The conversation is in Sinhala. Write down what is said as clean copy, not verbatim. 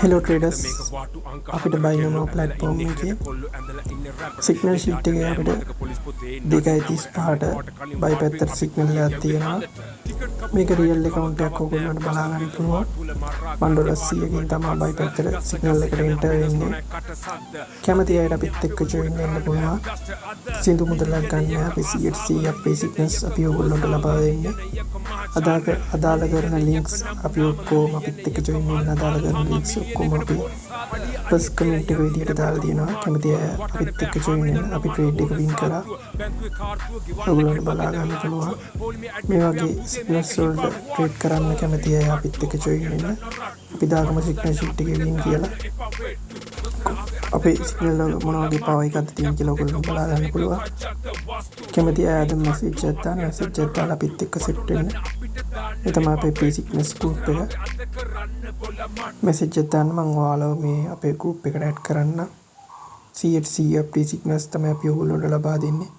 Hello traders අපිට බයිනෝමෝ platform එකේ signal sheet එකේ අපිට 2.35ට buy පැත්තට signal එකක් තියෙනවා. මේක real account එකක් ඔයගොල්ලන්ට බලා ගන්න පුළුවන්. $1.100කින් තමයි buy පැත්තට signal එකට enter වෙන්නේ. කැමති අයට අපිත් එක්ක join වෙන්න පුළුවන්. සින්දු මුදලක් ගන්න අපි 100% අපේ signals අපි ඔයගොල්ලන්ට ලබා දෙන්නේ. අදාළ කරන links අපි ඔක්කොම අපිත් එක්ක join වෙන්න අදාළ කරන links ඔක්කොම අපි first comment එක විදියට දාලා තියෙනවා. කැමති අය අපිත් එක්ක join වෙන්න. අපි trade එක win කරා. ඔයගොල්ලන්ට බලා ගන්න පුළුවන්. මේ වගේ signals වලට trade කරන්න කැමති අය අපිත් එක්ක join වෙන්න. අපි දාගම signal sheet එකේ win කියලා. අපේ signal වල මොන වගේ power එකක්ද තියෙන කියලා ඔයගොල්ලන්ට බලා ගන්න පුළුවන්. කැමති අය අද message එකක් දාන්න. message එකක් දාලා අපිත් එක්ක set වෙන්න. මේ තමයි අපේ P-Signals group එක. message එකක් දාන්න මම ඔයාලව මේ අපේ group එකට add කරන්න. 100% P-Signals තමයි අපි ඔයගොල්ලන්ට ලබා දෙන්නේ.